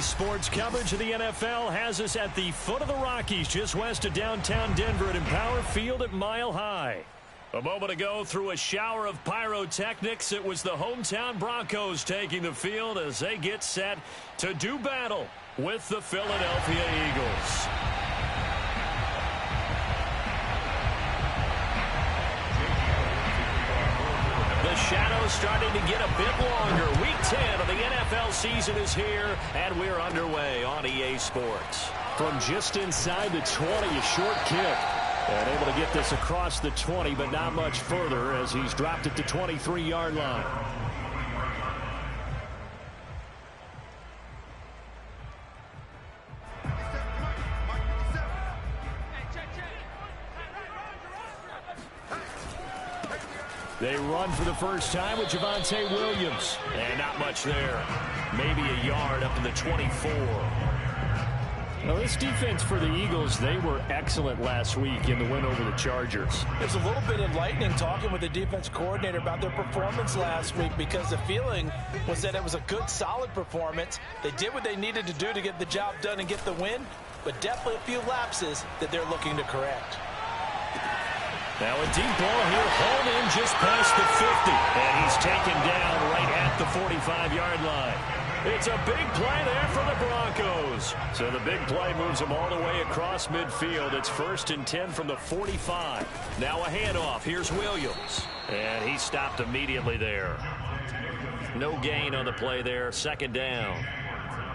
Sports coverage of the NFL has us at the foot of the Rockies, just west of downtown Denver at Empower Field at Mile High. A moment ago, through a shower of pyrotechnics, it was the hometown Broncos taking the field as they get set to do battle with the Philadelphia Eagles. The shadow's starting to get a bit longer. Week 10 of the NFL season is here, and we're underway on EA Sports. From just inside the 20, a short kick. And able to get this across the 20, but not much further as he's dropped it to 23-yard line. They run for the first time with Javonte Williams. And not much there. Maybe a yard up to the 24. Now, this defense for the Eagles, they were excellent last week in the win over the Chargers. There's a little bit enlightening talking with the defense coordinator about their performance last week because the feeling was that it was a good, solid performance. They did what they needed to do to get the job done and get the win, but definitely a few lapses that they're looking to correct. Now a deep ball here, hauled in just past the 50, and he's taken down right at the 45-yard line. It's a big play there for the Broncos. So the big play moves them all the way across midfield. It's 1st and 10 from the 45. Now a handoff. Here's Williams. And he stopped immediately there. No gain on the play there. 2nd down.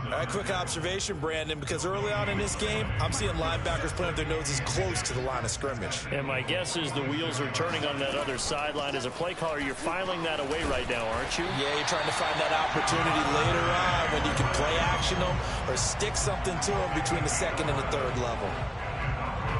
All right, quick observation, Brandon, because early on in this game, I'm seeing linebackers playing with their noses close to the line of scrimmage. And my guess is the wheels are turning on that other sideline. As a play caller, you're filing that away right now, aren't you? Yeah, you're trying to find that opportunity later on when you can play action them or stick something to them between the 2nd and the 3rd level.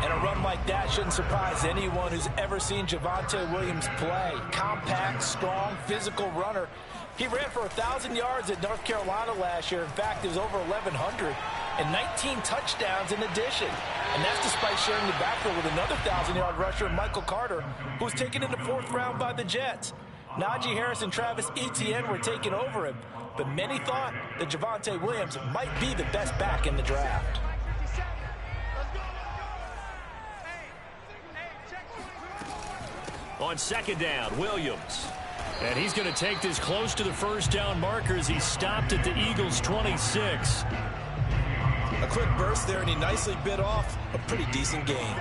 And a run like that shouldn't surprise anyone who's ever seen Javonte Williams play. Compact, strong, physical runner. He ran for 1,000 yards at North Carolina last year. In fact, it was over 1,100 and 19 touchdowns in addition. And that's despite sharing the backfield with another 1,000-yard rusher, Michael Carter, who was taken in the 4th round by the Jets. Najee Harris and Travis Etienne were taking over him, but many thought that Javonte Williams might be the best back in the draft. On 2nd down, Williams. And he's going to take this close to the 1st down marker as he stopped at the Eagles' 26. A quick burst there, and he nicely bit off a pretty decent gain.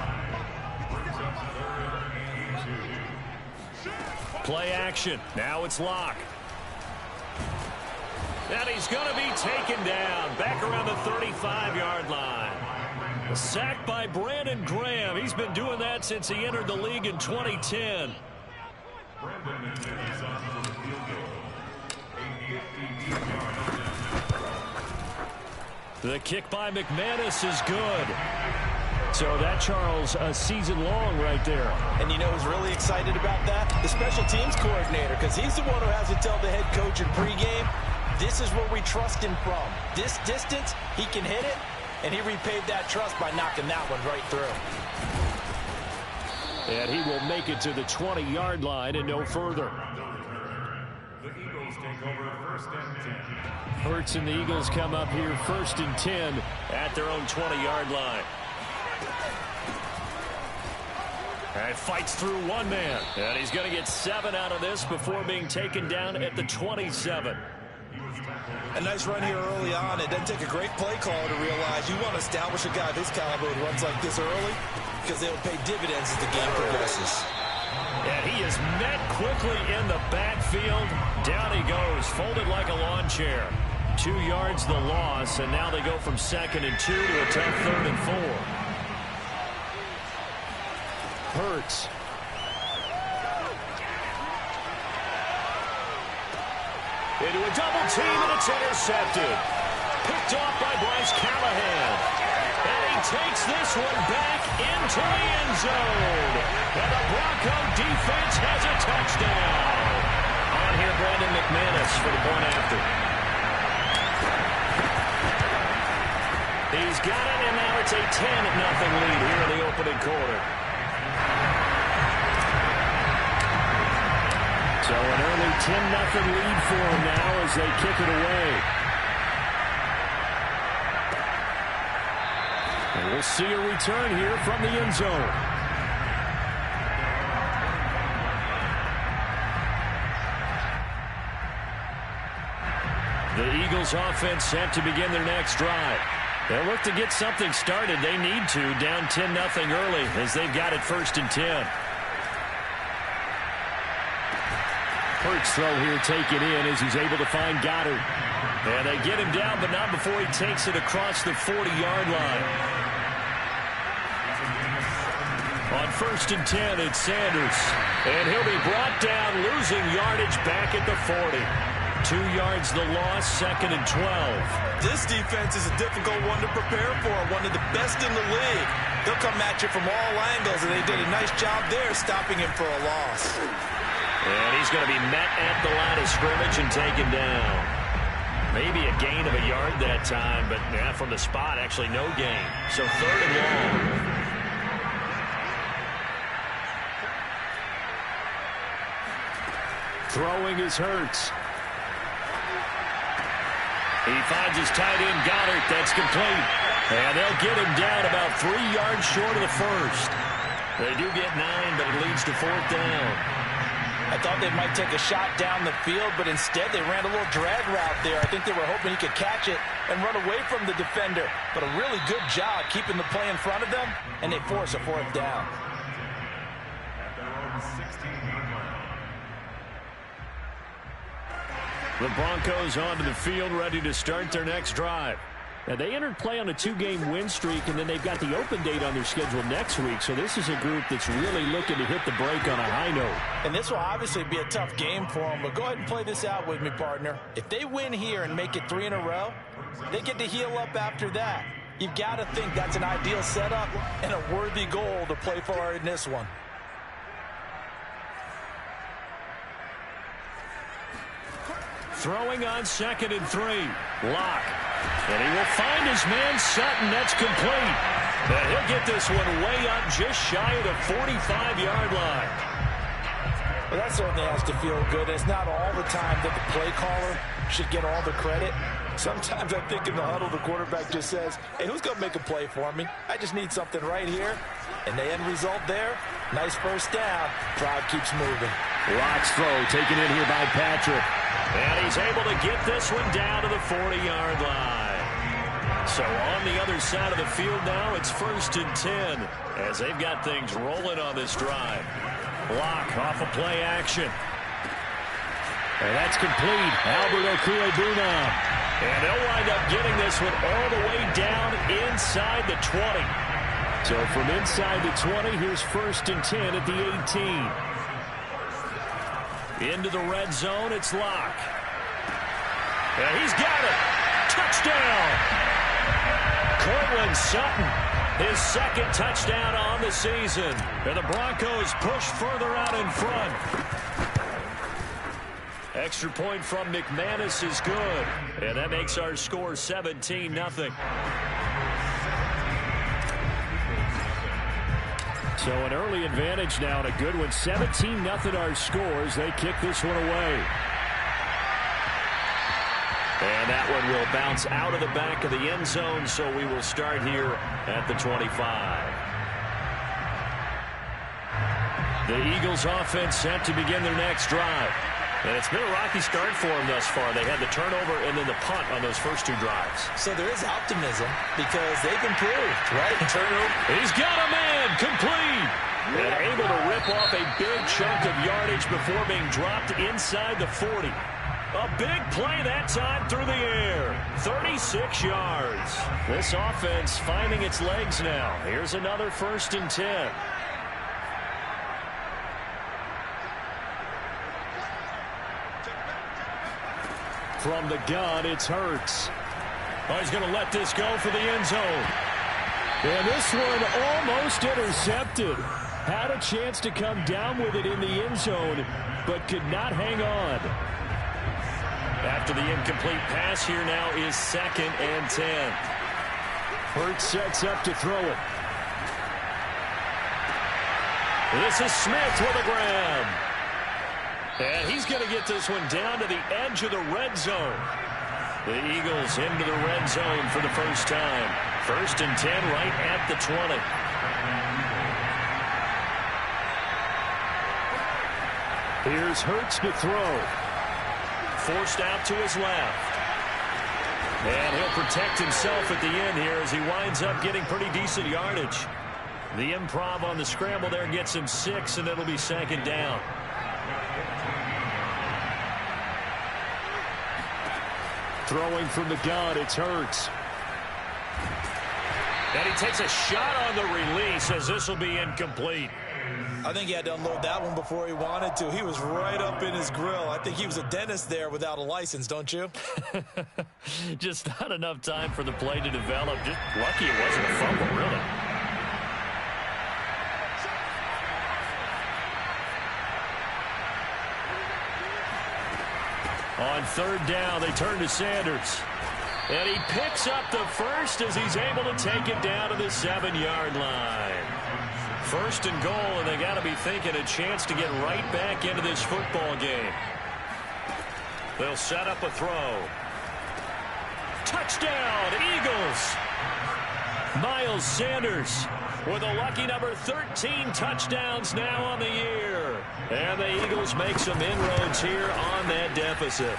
Play action. Now it's Locke. And he's going to be taken down back around the 35-yard line. A sack by Brandon Graham. He's been doing that since he entered the league in 2010. The kick by McManus is good. So that, Charles, a season long right there. And you know who's really excited about that? The special teams coordinator, because he's the one who has to tell the head coach in pregame, this is where we trust him from. This distance, he can hit it, and he repaid that trust by knocking that one right through. And he will make it to the 20-yard line and no further. The Eagles take over 1st and 10. Hurts and the Eagles come up here 1st and 10 at their own 20-yard line. And fights through one man. And he's going to get 7 out of this before being taken down at the 27. A nice run here early on. It doesn't take a great play caller to realize you want to establish a guy of his caliber who runs like this early because they'll pay dividends as the game progresses. And he is met quickly in the backfield. Down he goes, folded like a lawn chair. 2 yards the loss, and now they go from 2nd and 2 to a tough 3rd and 4. Hurts. Into a double team, and it's intercepted. Picked off by Bryce Callahan. And he takes this one back into the end zone. And the Bronco defense has a touchdown. On here, Brandon McManus for the point after. He's got it, and now it's a 10-0 lead here in the opening quarter. So an early 10-0 lead for them now as they kick it away. And we'll see a return here from the end zone. The Eagles offense set to begin their next drive. They'll look to get something started. They need to, down 10-0 early as they've got it 1st and 10. Hurts throw here taken in as he's able to find Goddard. And they get him down, but not before he takes it across the 40-yard line. On 1st and 10, it's Sanders. And he'll be brought down, losing yardage back at the 40. 2 yards the loss, 2nd and 12. This defense is a difficult one to prepare for, one of the best in the league. They'll come at you from all angles, and they did a nice job there stopping him for a loss. And he's going to be met at the line of scrimmage and taken down. Maybe a gain of a yard that time, but yeah, from the spot, actually no gain. So 3rd and long. Throwing is Hurts. He finds his tight end, Goddard. That's complete. And they'll get him down about 3 yards short of the first. They do get 9, but it leads to 4th down. I thought they might take a shot down the field, but instead they ran a little drag route there. I think they were hoping he could catch it and run away from the defender. But a really good job keeping the play in front of them, and they force a 4th down. At their own 16-yard line. The Broncos onto the field, ready to start their next drive. Now, they entered play on a 2-game win streak, and then they've got the open date on their schedule next week. So this is a group that's really looking to hit the break on a high note. And this will obviously be a tough game for them, but go ahead and play this out with me, partner. If they win here and make it 3 in a row, they get to heal up after that. You've got to think that's an ideal setup and a worthy goal to play for in this one. Throwing on 2nd and 3. Lock. And he will find his man Sutton. That's complete. And he'll get this one way up just shy of the 45-yard line. Well, that certainly has to feel good. It's not all the time that the play caller should get all the credit. Sometimes I think in the huddle, the quarterback just says, hey, who's going to make a play for me? I just need something right here. And the end result there, nice 1st down. Drive keeps moving. Lock's throw taken in here by Patrick. And he's able to get this one down to the 40-yard line. So on the other side of the field now, it's 1st and 10 as they've got things rolling on this drive. Lock off a play action. And that's complete. Albert Okwuegbunam. And they'll wind up getting this one all the way down inside the 20. So from inside the 20, here's 1st and 10 at the 18. Into the red zone, it's Lock. And he's got it. Touchdown. Cortland Sutton, his 2nd touchdown on the season. And the Broncos push further out in front. Extra point from McManus is good. And that makes our score 17-0. So an early advantage now and a good one. 17-0 our scores. They kick this one away. And that one will bounce out of the back of the end zone, so we will start here at the 25. The Eagles offense set to begin their next drive. And it's been a rocky start for them thus far. They had the turnover and then the punt on those first 2 drives. So there is optimism because they've improved, right? Turnover. He's got a man complete. And able to rip off a big chunk of yardage before being dropped inside the 40. A big play that time through the air. 36 yards. This offense finding its legs now. Here's another 1st and 10. From the gun, it's Hurts. Oh, he's going to let this go for the end zone. And this one almost intercepted. Had a chance to come down with it in the end zone, but could not hang on. After the incomplete pass, here now is 2nd and 10. Hurts sets up to throw it. This is Smith with a grab. And he's going to get this one down to the edge of the red zone. The Eagles into the red zone for the first time. First and 10 right at the 20. Here's Hurts to throw. Forced out to his left. And he'll protect himself at the end here as he winds up getting pretty decent yardage. The improv on the scramble there gets him 6, and it'll be second down. Throwing from the gun, it's Hurts. And he takes a shot on the release as this will be incomplete. I think he had to unload that one before he wanted to. He was right up in his grill. I think he was a dentist there without a license, don't you? Just not enough time for the play to develop. Just lucky it wasn't a fumble, really. On third down, they turn to Sanders. And he picks up the first as he's able to take it down to the 7-yard line. First and goal, and they got to be thinking a chance to get right back into this football game. They'll set up a throw. Touchdown, Eagles! Miles Sanders with a lucky number 13 touchdowns now on the year. And the Eagles make some inroads here on that deficit.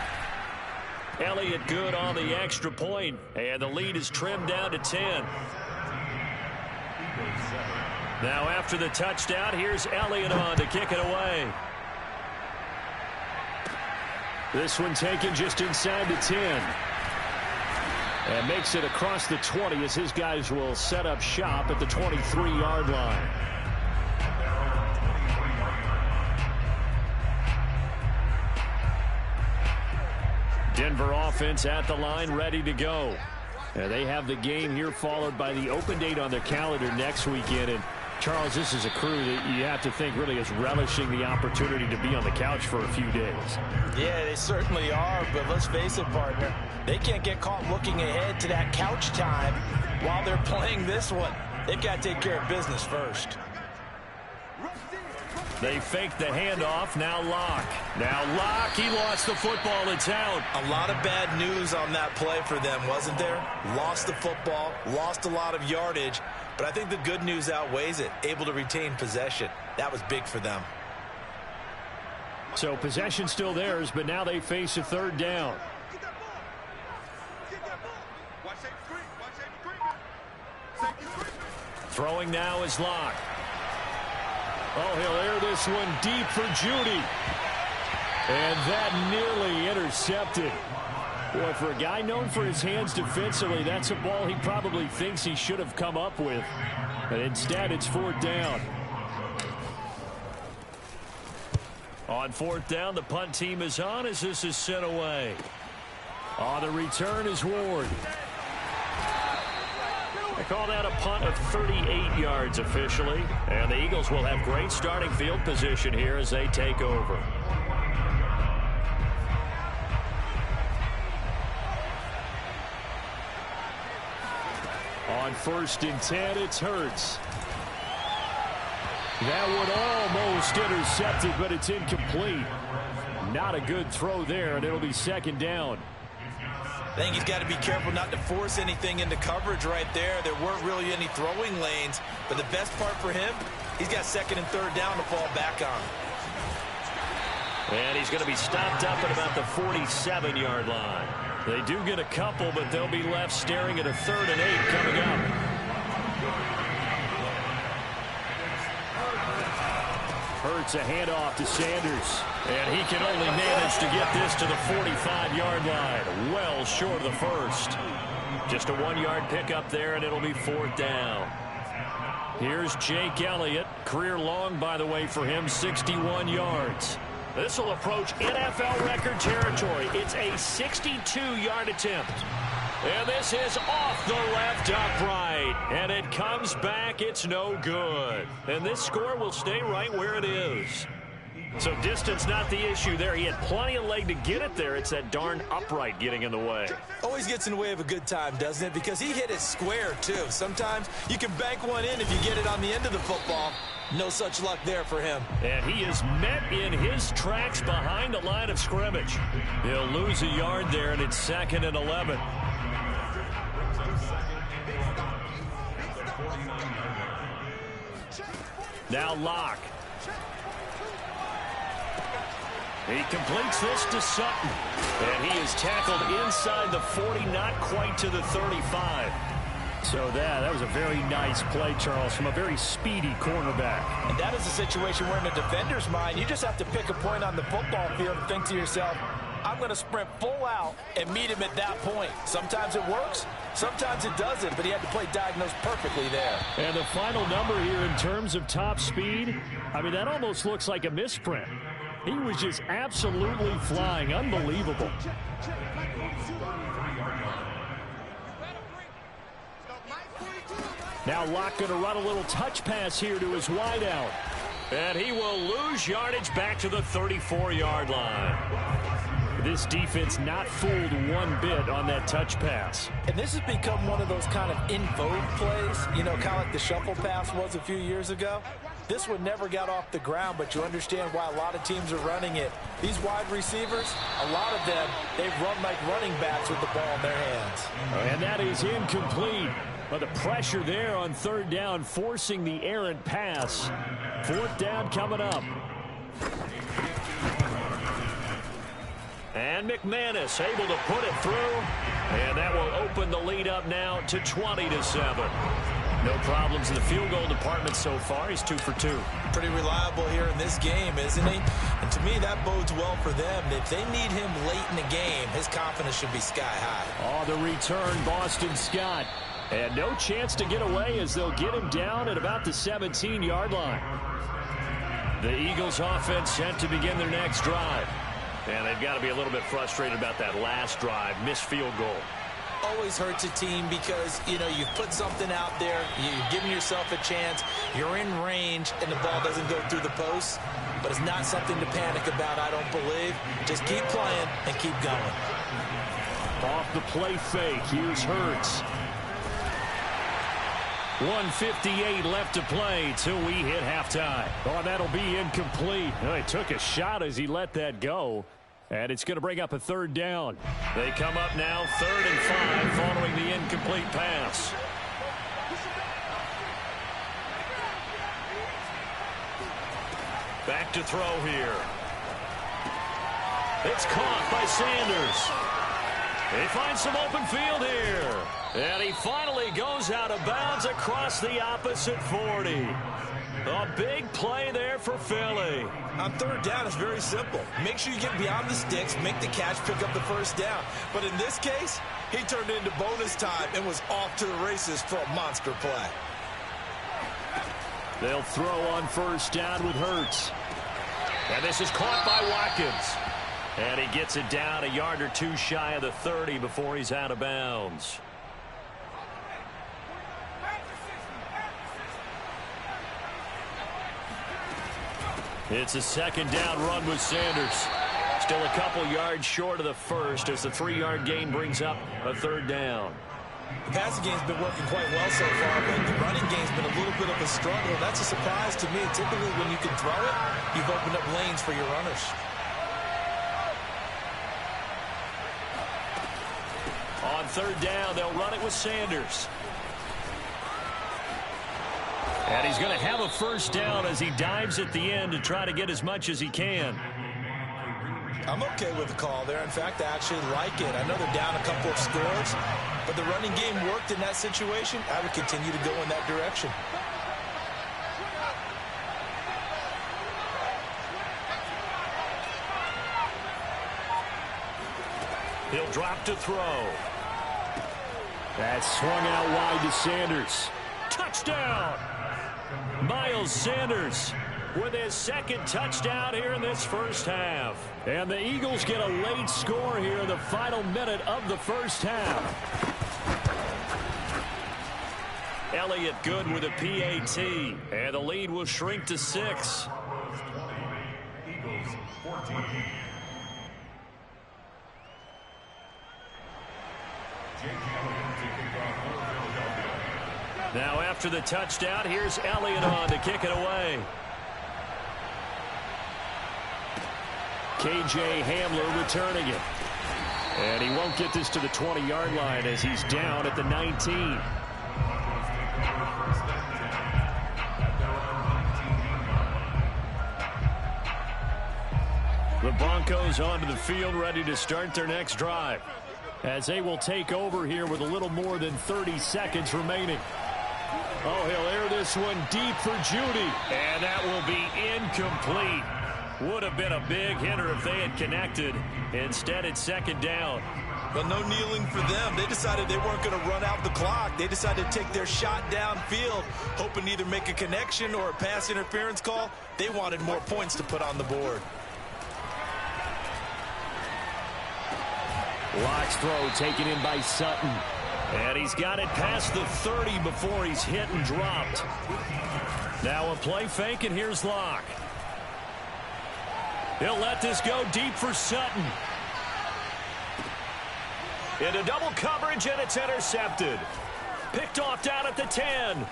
Elliott good on the extra point, and the lead is trimmed down to 10. Now after the touchdown, here's Elliott on to kick it away. This one taken just inside the 10. And makes it across the 20 as his guys will set up shop at the 23-yard line. Denver offense at the line, ready to go. And they have the game here followed by the open date on their calendar next weekend. And Charles, this is a crew that you have to think really is relishing the opportunity to be on the couch for a few days. Yeah, they certainly are, but let's face it, partner. They can't get caught looking ahead to that couch time while they're playing this one. They've got to take care of business first. They fake the handoff. Now Locke. He lost the football. It's out. A lot of bad news on that play for them, wasn't there? Lost the football, lost a lot of yardage, but I think the good news outweighs it. Able to retain possession. That was big for them. So possession still theirs, but now they face a third down. Throwing now is Locke. Oh, he'll air this one deep for Judy. And that nearly intercepted. Boy, for a guy known for his hands defensively, that's a ball he probably thinks he should have come up with. But instead, it's fourth down. On fourth down, the punt team is on as this is sent away. On the return is Ward. They call that a punt of 38 yards officially. And the Eagles will have great starting field position here as they take over. On first and 10, it's Hurts. That one almost intercepted, but it's incomplete. Not a good throw there, and it'll be second down. I think he's got to be careful not to force anything into coverage right there. There weren't really any throwing lanes, but the best part for him, he's got second and third down to fall back on. And he's going to be stopped up at about the 47-yard line. They do get a couple, but they'll be left staring at a 3rd and 8 coming up. Hurts a handoff to Sanders. And he can only manage to get this to the 45-yard line. Well short of the first. Just a 1-yard pickup there, and it'll be fourth down. Here's Jake Elliott. Career long, by the way, for him, 61 yards. This will approach NFL record territory. It's a 62-yard attempt. And this is off the left upright. And it comes back. It's no good. And this score will stay right where it is. So distance not the issue there. He had plenty of leg to get it there. It's that darn upright getting in the way. Always gets in the way of a good time, doesn't it? Because he hit it square, too. Sometimes you can bank one in if you get it on the end of the football. No such luck there for him. And he is met in his tracks behind the line of scrimmage. He'll lose a yard there, and it's 2nd and 11. Now Locke. He completes this to Sutton. And he is tackled inside the 40, not quite to the 35. So that was a very nice play, Charles, from a very speedy cornerback. And that is a situation where in the defender's mind, you just have to pick a point on the football field and think to yourself, I'm going to sprint full out and meet him at that point. Sometimes it works, sometimes it doesn't, but he had to play diagnosed perfectly there. And the final number here in terms of top speed, I mean, that almost looks like a misprint. He was just absolutely flying. Unbelievable. Now Locke going to run a little touch pass here to his wideout. And he will lose yardage back to the 34-yard line. This defense not fooled one bit on that touch pass. And this has become one of those kind of in vogue plays, you know, kind of like the shuffle pass was a few years ago. This one never got off the ground, but you understand why a lot of teams are running it. These wide receivers, a lot of them, they've run like running backs with the ball in their hands. And that is incomplete. But the pressure there on third down, forcing the errant pass. Fourth down coming up. And McManus able to put it through. And that will open the lead up now to 20-7. No problems in the field goal department so far. He's 2 for 2. Pretty reliable here in this game, isn't he? And to me, that bodes well for them. If they need him late in the game, his confidence should be sky high. Oh, the return, Boston Scott. And no chance to get away as they'll get him down at about the 17-yard line. The Eagles offense set to begin their next drive. And they've got to be a little bit frustrated about that last drive, missed field goal. Always hurts a team because, you know, you've put something out there, you're giving yourself a chance, you're in range, and the ball doesn't go through the post. But it's not something to panic about, I don't believe. Just keep playing and keep going. Off the play fake, here's Hurts. 1:58 left to play till we hit halftime. Oh, that'll be incomplete. Oh, he took a shot as he let that go. And it's going to bring up a third down. They come up now 3rd and 5 following the incomplete pass. Back to throw here. It's caught by Sanders. He finds some open field here. And he finally goes out of bounds across the opposite 40. A big play there for Philly. On third down, it's very simple. Make sure you get beyond the sticks, make the catch, pick up the first down. But in this case, he turned into bonus time and was off to the races for a monster play. They'll throw on first down with Hurts. And this is caught by Watkins. And he gets it down a yard or two shy of the 30 before he's out of bounds. It's a second down run with Sanders. Still a couple yards short of the first as the 3-yard gain brings up a third down. The passing game's been working quite well so far, but the running game's been a little bit of a struggle. That's a surprise to me. Typically, when you can throw it, you've opened up lanes for your runners. On third down, they'll run it with Sanders. And he's going to have a first down as he dives at the end to try to get as much as he can. I'm okay with the call there. In fact, I actually like it. I know they're down a couple of scores, but the running game worked in that situation. I would continue to go in that direction. He'll drop to throw. That's swung out wide to Sanders. Touchdown! Miles Sanders with his second touchdown here in this first half. And the Eagles get a late score here in the final minute of the first half. Elliott good with a PAT. And the lead will shrink to 6. Eagles 14. Now after the touchdown, here's Elliott on to kick it away. KJ Hamler returning it. And he won't get this to the 20-yard line as he's down at the 19. The Broncos onto the field, ready to start their next drive, as they will take over here with a little more than 30 seconds remaining. Oh, he'll air this one deep for Judy, and that will be incomplete. Would have been a big hitter if they had connected. Instead, it's second down. But no kneeling for them. They decided they weren't going to run out the clock. They decided to take their shot downfield, hoping to either make a connection or a pass interference call. They wanted more points to put on the board. Lock's throw taken in by Sutton. And he's got it past the 30 before he's hit and dropped. Now a play fake, and here's Lock. He'll let this go deep for Sutton. Into double coverage, and it's intercepted. Picked off down at the 10.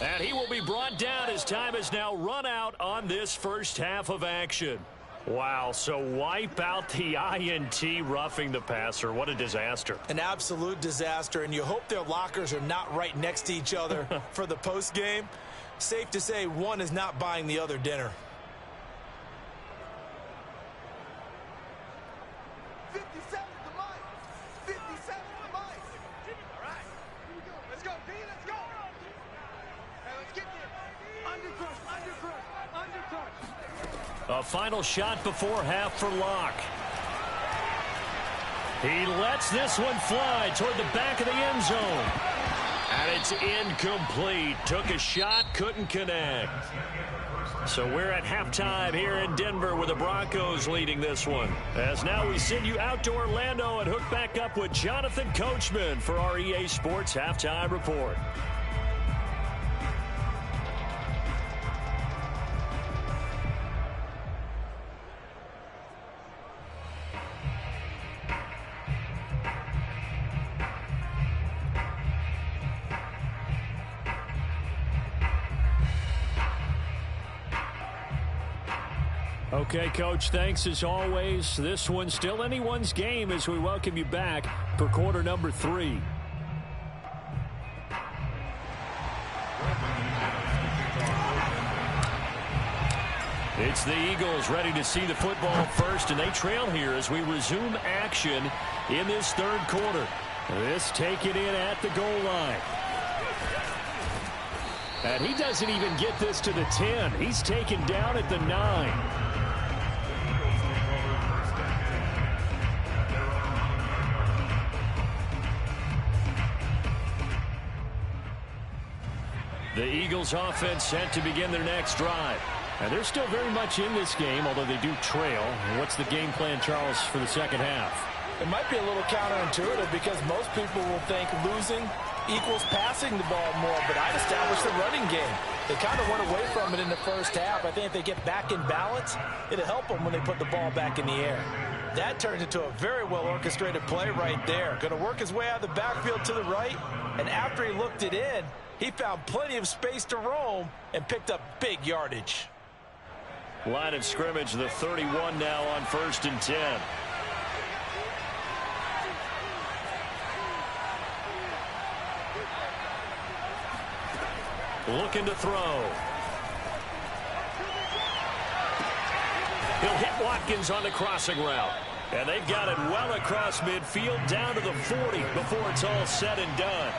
And he will be brought down as time has now run out on this first half of action. Wow, so wipe out the INT, roughing the passer. What a disaster. An absolute disaster, and you hope their lockers are not right next to each other for the post game. Safe to say one is not buying the other dinner. 57 to Mike. 57 to Mike. All right. Here we go. Let's go, D. Let's go. Hey, let's get there. Undercrush. A final shot before half for Locke. He lets this one fly toward the back of the end zone. And it's incomplete. Took a shot, couldn't connect. So we're at halftime here in Denver with the Broncos leading this one. As now we send you out to Orlando and hook back up with Jonathan Coachman for our EA Sports Halftime Report. Okay, Coach, thanks as always. This one's still anyone's game as we welcome you back for quarter number 3. It's the Eagles ready to see the football first, and they trail here as we resume action in this third quarter. This taken in at the goal line. And he doesn't even get this to the 10. He's taken down at the 9. The Eagles offense set to begin their next drive. And they're still very much in this game, although they do trail. What's the game plan, Charles, for the second half? It might be a little counterintuitive because most people will think losing equals passing the ball more, but I'd establish the running game. They kind of went away from it in the first half. I think if they get back in balance, it'll help them when they put the ball back in the air. That turns into a very well-orchestrated play right there. Going to work his way out of the backfield to the right, and after he looked it in, he found plenty of space to roam and picked up big yardage. Line of scrimmage, the 31 now on 1st and 10. Looking to throw. He'll hit Watkins on the crossing route. And they've got it well across midfield down to the 40 before it's all said and done.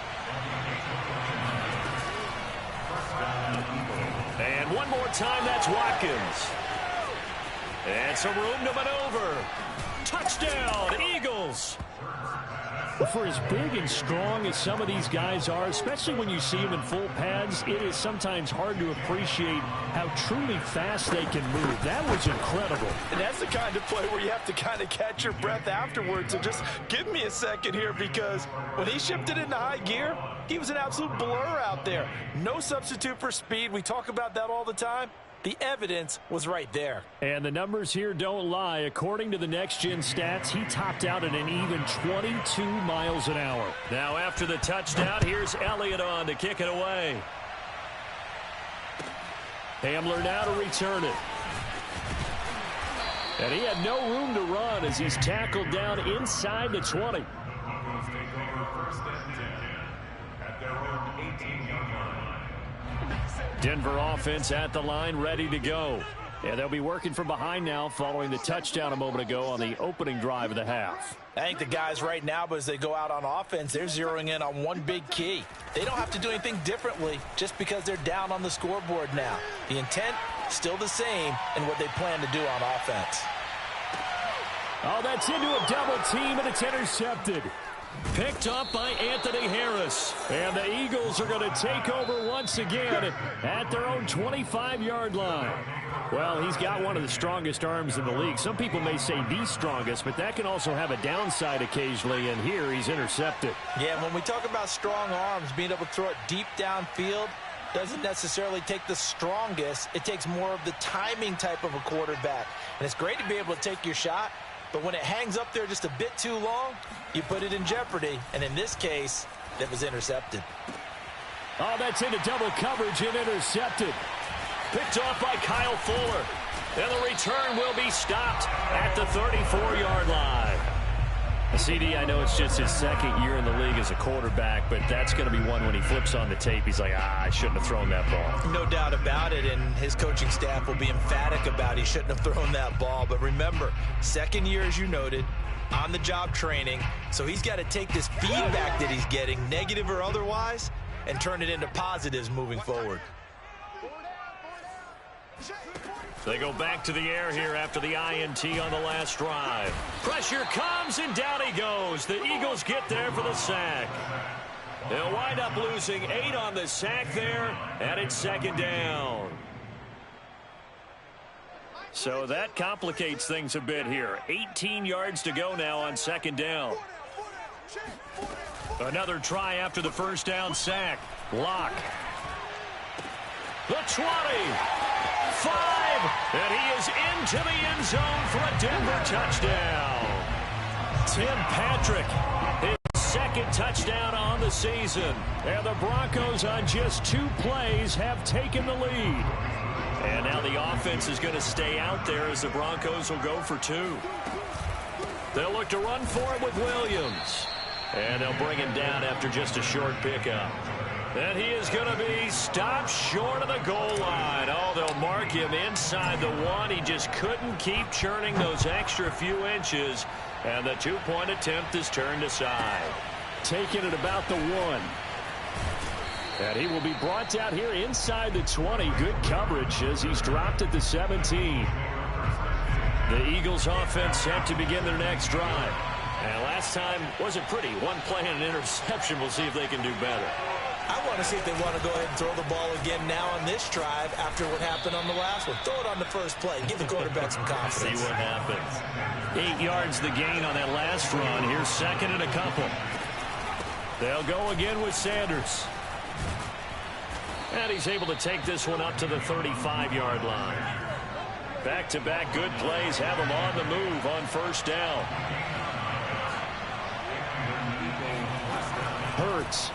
And one more time, that's Watkins. And some room to maneuver. Touchdown, Eagles. For as big and strong as some of these guys are, especially when you see them in full pads, it is sometimes hard to appreciate how truly fast they can move. That was incredible. And that's the kind of play where you have to kind of catch your breath afterwards and just give me a second here, because when he shifted into high gear, he was an absolute blur out there. No substitute for speed. We talk about that all the time. The evidence was right there. And the numbers here don't lie. According to the next-gen stats, he topped out at an even 22 miles an hour. Now after the touchdown, here's Elliott on to kick it away. Hamler now to return it. And he had no room to run as he's tackled down inside the 20. Eagles take over first and 10 at their own 18-yard line. Denver offense at the line, ready to go. And they'll be working from behind now following the touchdown a moment ago on the opening drive of the half. I think the guys right now, as they go out on offense, they're zeroing in on one big key. They don't have to do anything differently just because they're down on the scoreboard now. The intent, still the same in what they plan to do on offense. Oh, that's into a double team, and it's intercepted. Picked up by Anthony Harris. And the Eagles are going to take over once again at their own 25-yard line. Well, he's got one of the strongest arms in the league. Some people may say the strongest, but that can also have a downside occasionally, and here he's intercepted. Yeah, when we talk about strong arms, being able to throw it deep downfield doesn't necessarily take the strongest. It takes more of the timing type of a quarterback. And it's great to be able to take your shot, but when it hangs up there just a bit too long, you put it in jeopardy. And in this case, that was intercepted. Oh, that's into double coverage and intercepted. Picked off by Kyle Fuller. And the return will be stopped at the 34-yard line. CD, I know it's just his second year in the league as a quarterback, but that's going to be one when he flips on the tape. He's like, I shouldn't have thrown that ball. No doubt about it, and his coaching staff will be emphatic about he shouldn't have thrown that ball. But remember, second year, as you noted, on-the-job training, so he's got to take this feedback that he's getting, negative or otherwise, and turn it into positives moving forward. They go back to the air here after the INT on the last drive. Pressure comes, and down he goes. The Eagles get there for the sack. They'll wind up losing 8 on the sack there, and it's second down. So that complicates things a bit here. 18 yards to go now on second down. Another try after the first down sack. Lock. The 20. 5, and he is into the end zone for a Denver touchdown. Tim Patrick, his second touchdown on the season. And the Broncos on just 2 plays have taken the lead. And now the offense is going to stay out there as the Broncos will go for 2. They'll look to run for it with Williams. And they'll bring him down after just a short pickup. And he is going to be stopped short of the goal line. Oh, they'll mark him inside the 1. He just couldn't keep churning those extra few inches. And the 2-point attempt is turned aside. Taking it about the 1. And he will be brought down here inside the 20. Good coverage as he's dropped at the 17. The Eagles offense set to begin their next drive. And last time wasn't pretty. 1 play and an interception. We'll see if they can do better. I want to see if they want to go ahead and throw the ball again now on this drive after what happened on the last one. Throw it on the first play. Give the quarterback some confidence. See what happens. 8 yards the gain on that last run. Here's second and a couple. They'll go again with Sanders. And he's able to take this one up to the 35-yard line. Back-to-back good plays have him on the move on first down. Hurts.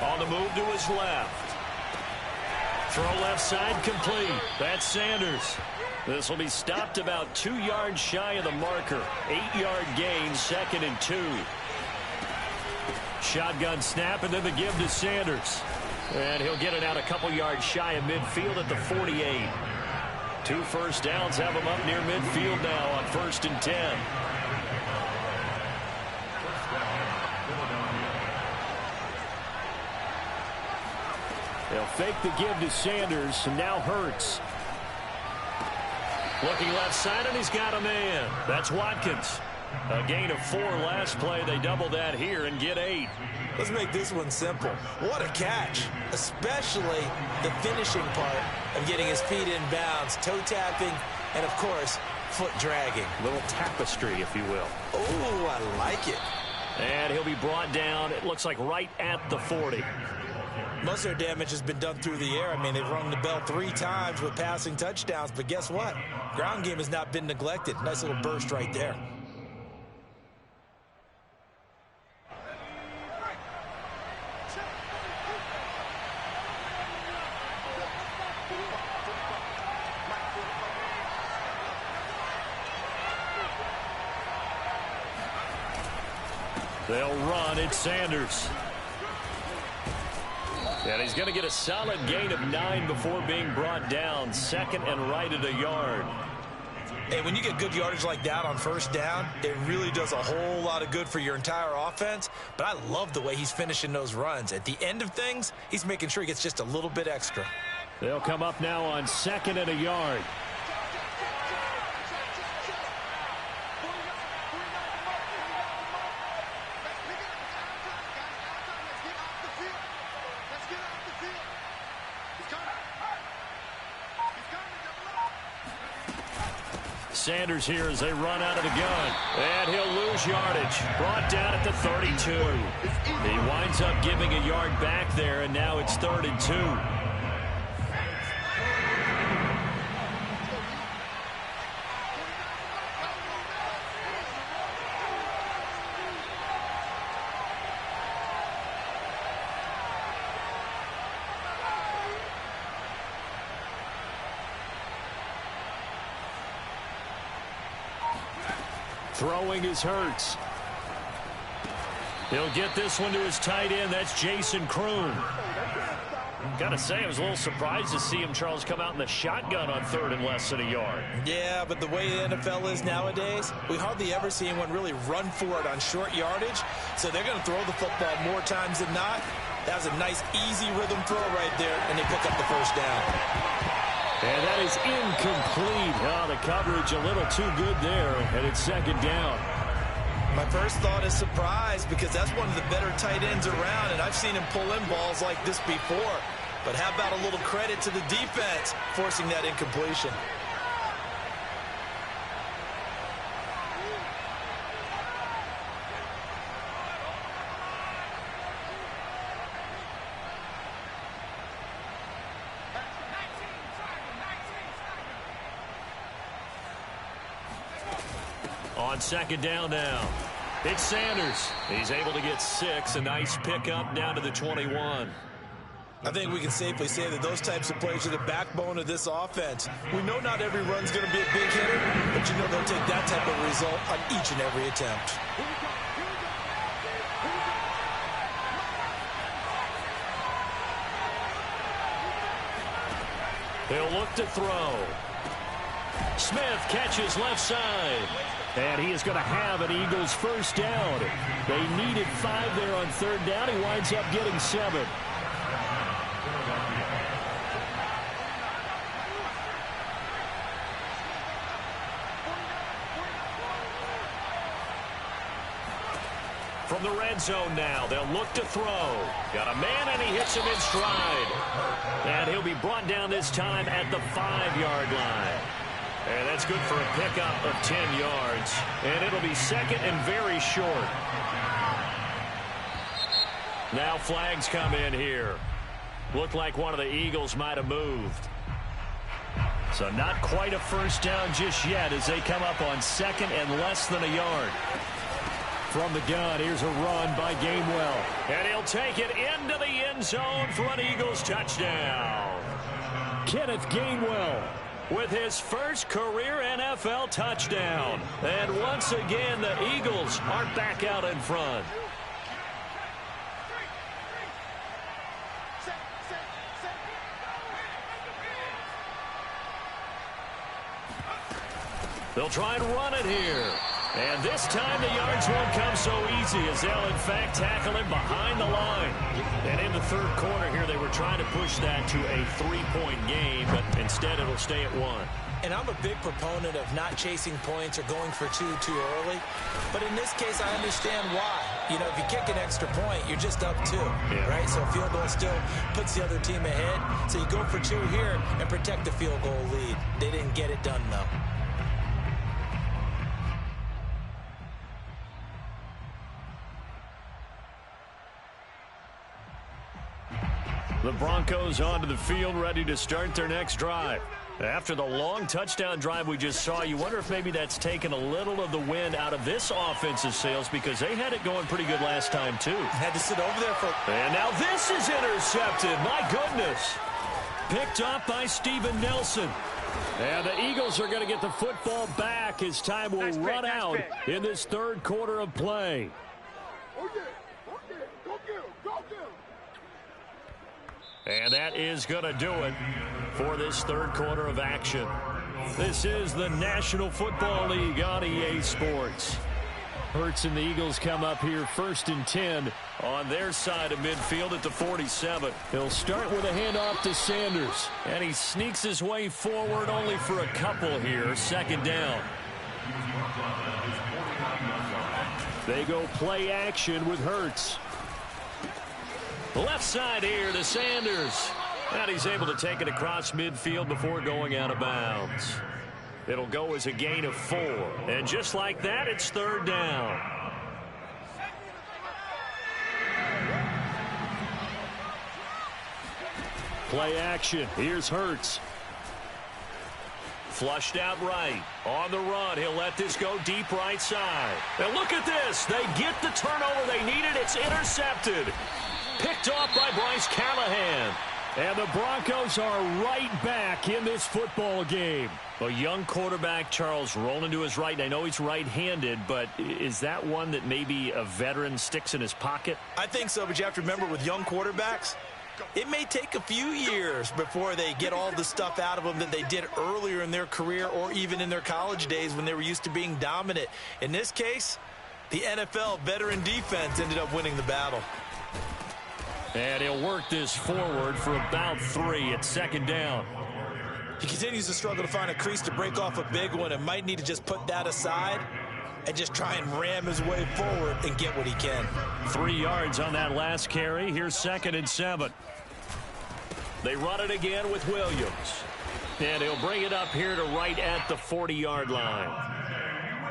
On the move to his left. Throw left side complete. That's Sanders. This will be stopped about 2 yards shy of the marker. 8-yard gain, second and 2. Shotgun snap and then the give to Sanders. And he'll get it out a couple yards shy of midfield at the 48. 2 first downs have him up near midfield now on first and 10. They'll fake the give to Sanders, and now Hurts. Looking left side, and he's got a man. That's Watkins. A gain of 4 last play. They double that here and get 8. Let's make this one simple. What a catch, especially the finishing part of getting his feet in bounds, toe tapping, and, of course, foot dragging. Little tapestry, if you will. Oh, I like it. And he'll be brought down, it looks like, right at the 40. Most of their damage has been done through the air. I mean, they've rung the bell 3 times with passing touchdowns, but guess what? Ground game has not been neglected. Nice little burst right there. They'll run. It's Sanders. And he's going to get a solid gain of 9 before being brought down. Second and right at a yard. Hey, when you get good yardage like that on first down, it really does a whole lot of good for your entire offense. But I love the way he's finishing those runs. At the end of things, he's making sure he gets just a little bit extra. They'll come up now on second and a yard. Sanders here as they run out of the gun. And he'll lose yardage. Brought down at the 32. He winds up giving a yard back there, and now it's 3rd and 2. Throwing is Hurts. He'll get this one to his tight end. That's Jason Kroon. Gotta say, I was a little surprised to see him, Charles, come out in the shotgun on 3rd and less than a yard. Yeah, but the way the NFL is nowadays, we hardly ever see anyone really run for it on short yardage. So they're going to throw the football more times than not. That was a nice, easy rhythm throw right there, and they pick up the first down. And that is incomplete. Oh, the coverage a little too good there, and it's 2nd down. My first thought is surprise, because that's one of the better tight ends around, and I've seen him pull in balls like this before. But how about a little credit to the defense forcing that incompletion? On 2nd down now, it's Sanders. He's able to get 6. A nice pickup down to the 21. I think we can safely say that those types of plays are the backbone of this offense. We know not every run's going to be a big hitter, but you know they'll take that type of result on each and every attempt. He'll look to throw. Smith catches left side. And he is going to have an Eagles first down. They needed 5 there on 3rd down. He winds up getting 7. From the red zone now, they'll look to throw. Got a man, and he hits him in stride. And he'll be brought down this time at the 5-yard line. And that's good for a pickup of 10 yards. And it'll be 2nd and very short. Now flags come in here. Looked like one of the Eagles might have moved. So not quite a first down just yet as they come up on 2nd and less than a yard. From the gun, here's a run by Gainwell. And he'll take it into the end zone for an Eagles touchdown. Kenneth Gainwell with his first career NFL touchdown. And once again, the Eagles are back out in front. They'll try and run it here. And this time the yards won't come so easy as they'll, in fact, tackle him behind the line. And in the 3rd quarter here, they were trying to push that to a 3-point game, but instead it'll stay at 1. And I'm a big proponent of not chasing points or going for 2 too early. But in this case, I understand why. You know, if you kick an extra point, you're just up 2, right? So a field goal still puts the other team ahead. So you go for 2 here and protect the field goal lead. They didn't get it done, though. The Broncos onto the field, ready to start their next drive. After the long touchdown drive we just saw, you wonder if maybe that's taken a little of the wind out of this offensive sails, because they had it going pretty good last time, too. Had to sit over there for... And now this is intercepted. My goodness. Picked off by Steven Nelson. And the Eagles are going to get the football back as time will run out in this 3rd quarter of play. And that is going to do it for this third quarter of action. This is the National Football League on EA Sports. Hurts and the Eagles come up here 1st and 10 on their side of midfield at the 47. He'll start with a handoff to Sanders. And he sneaks his way forward only for a couple here. 2nd down. They go play action with Hurts. Left side here to Sanders. And he's able to take it across midfield before going out of bounds. It'll go as a gain of 4. And just like that, it's 3rd down. Play action. Here's Hurts. Flushed out right. On the run. He'll let this go deep right side. And look at this. They get the turnover they needed. It's intercepted. Picked off by Bryce Callahan. And the Broncos are right back in this football game. A young quarterback, Charles, rolling to his right. I know he's right-handed, but is that one that maybe a veteran sticks in his pocket? I think so, but you have to remember with young quarterbacks, it may take a few years before they get all the stuff out of them that they did earlier in their career or even in their college days when they were used to being dominant. In this case, the NFL veteran defense ended up winning the battle. And he'll work this forward for about 3 at 2nd down. He continues to struggle to find a crease to break off a big one and might need to just put that aside and just try and ram his way forward and get what he can. 3 yards on that last carry. Here's 2nd and 7. They run it again with Williams. And he'll bring it up here to right at the 40-yard line.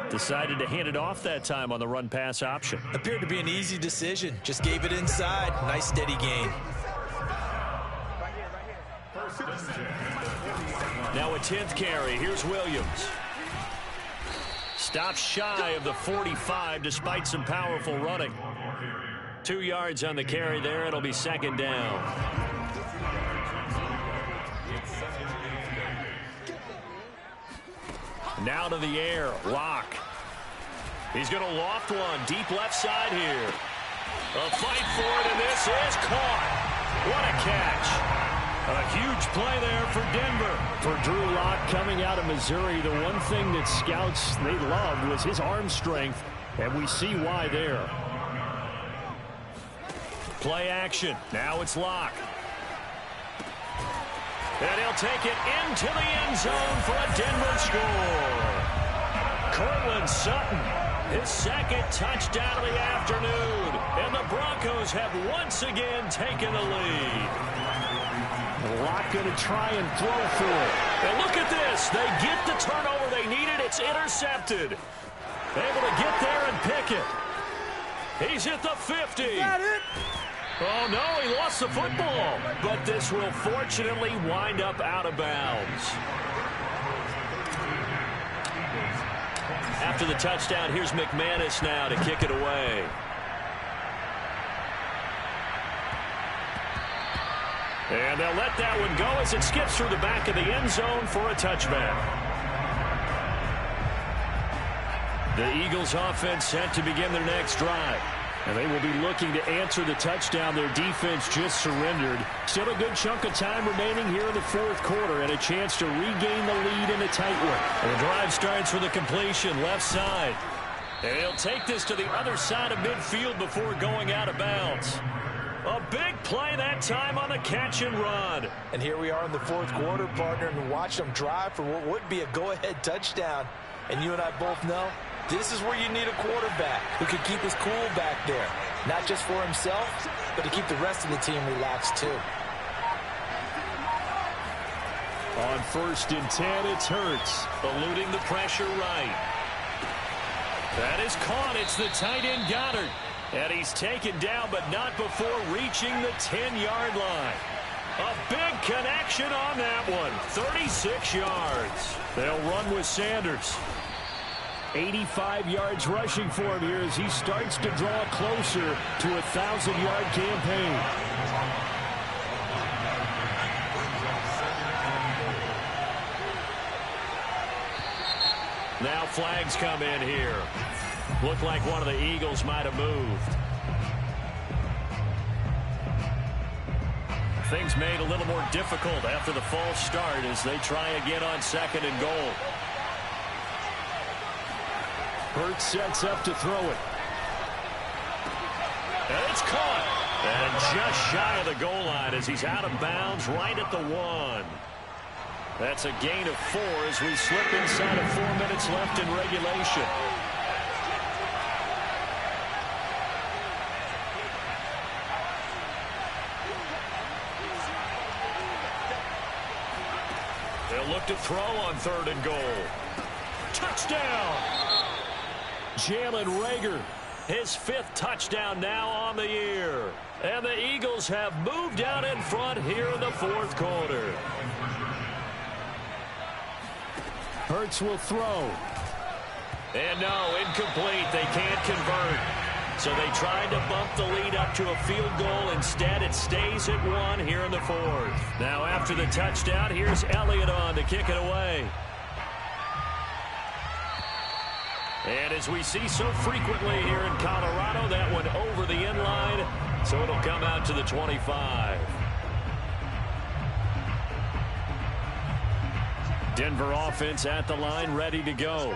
Decided to hand it off that time on the run-pass option. Appeared to be an easy decision. Just gave it inside. Nice steady gain. Now a 10th carry. Here's Williams. Stops shy of the 45 despite some powerful running. 2 yards on the carry there. It'll be 2nd down. Now to the air. Lock. He's going to loft one. Deep left side here. A fight for it, and this is caught. What a catch. A huge play there for Denver. For Drew Lock coming out of Missouri, the one thing that scouts they loved was his arm strength, and we see why there. Play action. Now it's Lock. And he'll take it into the end zone for a Denver score. Cortland Sutton, his 2nd touchdown of the afternoon. And the Broncos have once again taken the lead. Lock going to try and throw for it. And look at this. They get the turnover they needed. It's intercepted. Able to get there and pick it. He's at the 50. Is that it? Oh, no, he lost the football. But this will fortunately wind up out of bounds. After the touchdown, here's McManus now to kick it away. And they'll let that one go as it skips through the back of the end zone for a touchback. The Eagles offense set to begin their next drive. And they will be looking to answer the touchdown their defense just surrendered. Still a good chunk of time remaining here in the 4th quarter and a chance to regain the lead in a tight one. And the drive starts with a completion left side. And he'll take this to the other side of midfield before going out of bounds. A big play that time on the catch and run. And here we are in the 4th quarter, partner, and watch them drive for what would be a go-ahead touchdown. And you and I both know this is where you need a quarterback who can keep his cool back there. Not just for himself, but to keep the rest of the team relaxed too. On 1st and 10, it's Hurts, eluding the pressure right. That is caught. It's the tight end Goddard. And he's taken down, but not before reaching the 10-yard line. A big connection on that one. 36 yards. They'll run with Sanders. 85 yards rushing for him here as he starts to draw closer to a 1,000-yard campaign. Now flags come in here. Looked like one of the Eagles might have moved. Things made a little more difficult after the false start as they try again on 2nd and goal. Hurts sets up to throw it. And it's caught. And just shy of the goal line as he's out of bounds right at the 1. That's a gain of 4 as we slip inside of 4 minutes left in regulation. They'll look to throw on 3rd and goal. Touchdown! Jalen Reagor, his 5th touchdown now on the year. And the Eagles have moved out in front here in the 4th quarter. Hurts will throw. And no, incomplete. They can't convert. So they tried to bump the lead up to a field goal. Instead, it stays at 1 here in the 4th. Now after the touchdown, here's Elliott on to kick it away. And as we see so frequently here in Colorado, that one over the end line, so it'll come out to the 25. Denver offense at the line, ready to go.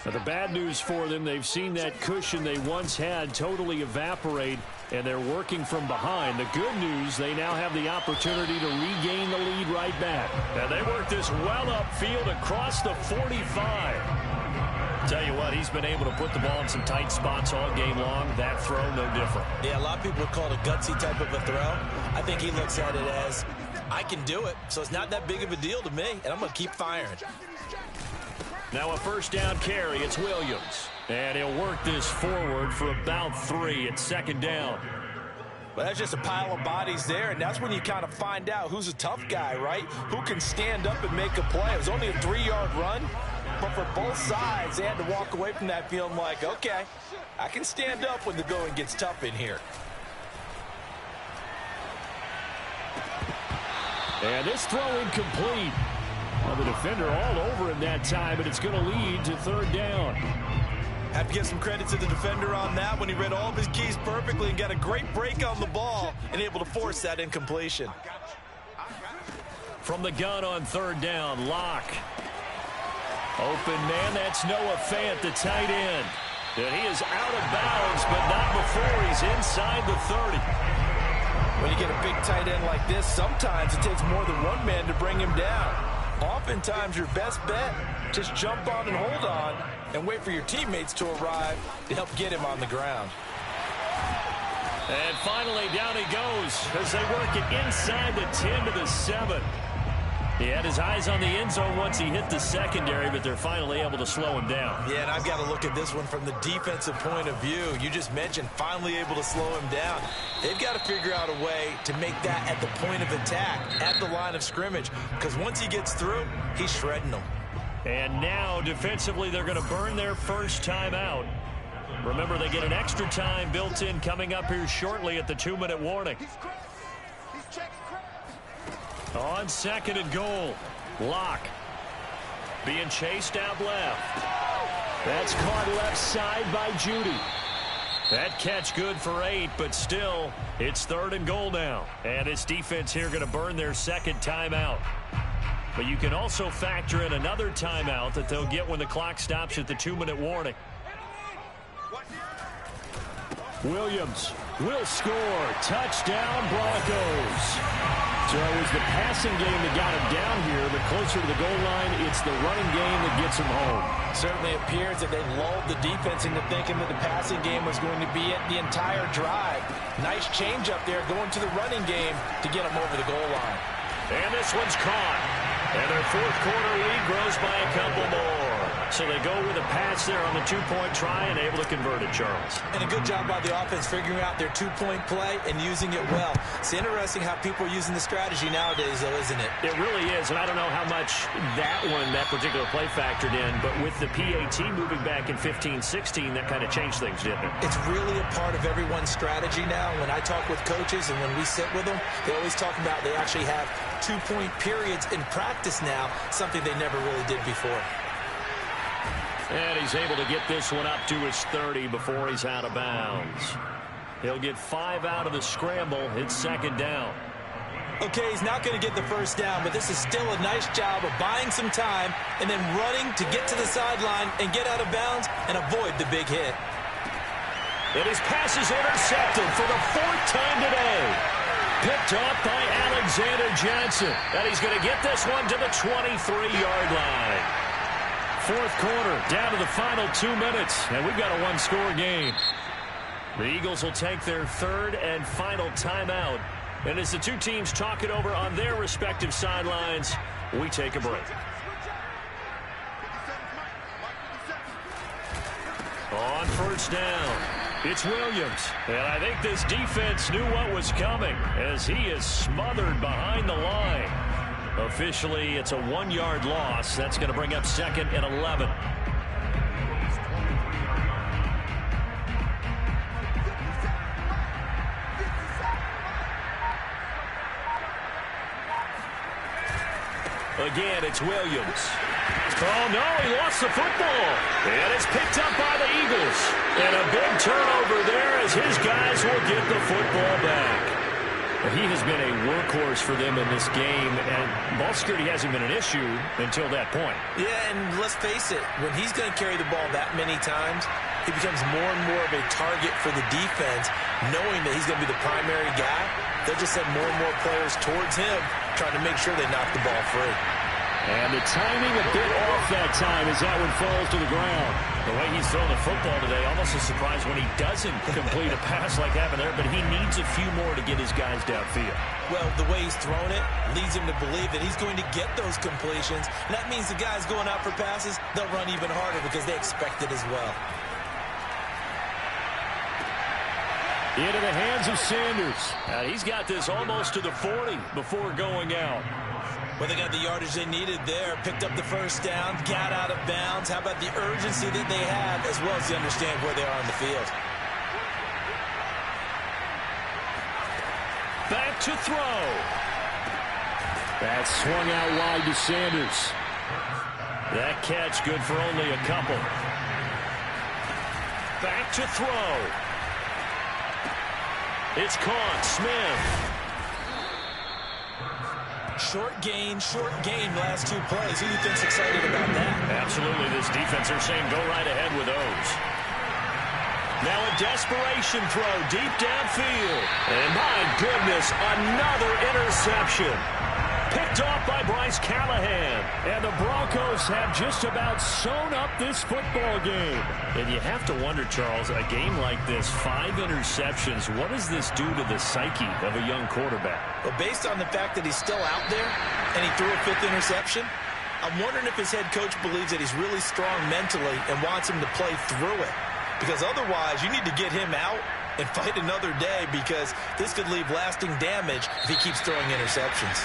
Now the bad news for them, they've seen that cushion they once had totally evaporate, and they're working from behind. The good news, they now have the opportunity to regain the lead right back. And they work this well upfield across the 45. Tell you what, he's been able to put the ball in some tight spots all game long. That throw, no different. Yeah, a lot of people would call it a gutsy type of a throw. I think he looks at it as, I can do it, so it's not that big of a deal to me, and I'm going to keep firing. Now a 1st down carry. It's Williams. And he'll work this forward for about 3 at 2nd down. But that's just a pile of bodies there, and that's when you kind of find out who's a tough guy, right? Who can stand up and make a play. It was only a 3-yard run. But for both sides, they had to walk away from that feeling like, okay, I can stand up when the going gets tough in here. And this throw incomplete. Well, the defender all over him that time, and it's going to lead to 3rd down. Have to give some credit to the defender on that when he read all of his keys perfectly and got a great break on the ball and able to force that incompletion. From the gun on 3rd down, Locke. Open man, that's Noah Fant, the tight end. And he is out of bounds, but not before he's inside the 30. When you get a big tight end like this, sometimes it takes more than one man to bring him down. Oftentimes, your best bet, just jump on and hold on and wait for your teammates to arrive to help get him on the ground. And finally, down he goes as they work it inside the 10 to the 7. He had his eyes on the end zone once he hit the secondary, but they're finally able to slow him down. Yeah, and I've got to look at this one from the defensive point of view. You just mentioned finally able to slow him down. They've got to figure out a way to make that at the point of attack, at the line of scrimmage, because once he gets through, he's shredding them. And now, defensively, they're going to burn their first timeout. Remember, they get an extra time built in coming up here shortly at the 2-minute warning. On 2nd and goal, Locke being chased out left. That's caught left side by Judy. That catch good for 8, but still, it's 3rd and goal now. And this defense here going to burn their 2nd timeout. But you can also factor in another timeout that they'll get when the clock stops at the 2-minute warning. Williams will score. Touchdown, Broncos. So it was the passing game that got him down here, but closer to the goal line, it's the running game that gets him home. Certainly appears that they lulled the defense into thinking that the passing game was going to be it the entire drive. Nice change up there going to the running game to get him over the goal line. And this one's caught. And their 4th quarter lead grows by a couple more. So they go with a pass there on the 2-point try and able to convert it, Charles. And a good job by the offense figuring out their 2-point play and using it well. It's interesting how people are using the strategy nowadays, though, isn't it? It really is, and I don't know how much that particular play factored in, but with the PAT moving back in 15-16, that kind of changed things, didn't it? It's really a part of everyone's strategy now. When I talk with coaches and when we sit with them, they always talk about they actually have 2-point periods in practice now, something they never really did before. And he's able to get this one up to his 30 before he's out of bounds. He'll get 5 out of the scramble. It's 2nd down. Okay, he's not going to get the first down, but this is still a nice job of buying some time and then running to get to the sideline and get out of bounds and avoid the big hit. And his pass is intercepted for the 4th time today. Picked off by Alexander Johnson. And he's going to get this one to the 23-yard line. 4th quarter, down to the final 2 minutes. And we've got a one-score game. The Eagles will take their 3rd and final timeout. And as the two teams talk it over on their respective sidelines, we take a break. On first down, it's Williams. And I think this defense knew what was coming as he is smothered behind the line. Officially, it's a 1-yard loss. That's going to bring up 2nd and 11. Again, it's Williams. Oh, no, he lost the football. And it's picked up by the Eagles. And a big turnover there as his guys will get the football back. He has been a workhorse for them in this game, and ball security hasn't been an issue until that point. Yeah, and let's face it, when he's going to carry the ball that many times, he becomes more and more of a target for the defense, knowing that he's going to be the primary guy. They'll just send more and more players towards him, trying to make sure they knock the ball free. And the timing a bit off that time as that one falls to the ground. The way he's throwing the football today, almost a surprise when he doesn't complete a pass like that there, but he needs a few more to get his guys downfield. Well, the way he's thrown it leads him to believe that he's going to get those completions. And that means the guys going out for passes, they'll run even harder because they expect it as well. Into the hands of Sanders. He's got this almost to the 40 before going out. Well, they got the yardage they needed there, picked up the first down, got out of bounds. How about the urgency that they have, as well as they understand where they are on the field. Back to throw. That swung out wide to Sanders. That catch good for only a couple. Back to throw. It's caught. Smith. Short gain, last 2 plays. Who do you think's excited about that? Absolutely. This defense, they're saying go right ahead with those. Now a desperation throw deep downfield. And my goodness, another interception. Picked off by Bryce Callahan. And the Broncos have just about sewn up this football game. And you have to wonder, Charles, a game like this, 5 interceptions, what does this do to the psyche of a young quarterback? Well, based on the fact that he's still out there and he threw a 5th interception, I'm wondering if his head coach believes that he's really strong mentally and wants him to play through it. Because otherwise, you need to get him out and fight another day because this could leave lasting damage if he keeps throwing interceptions.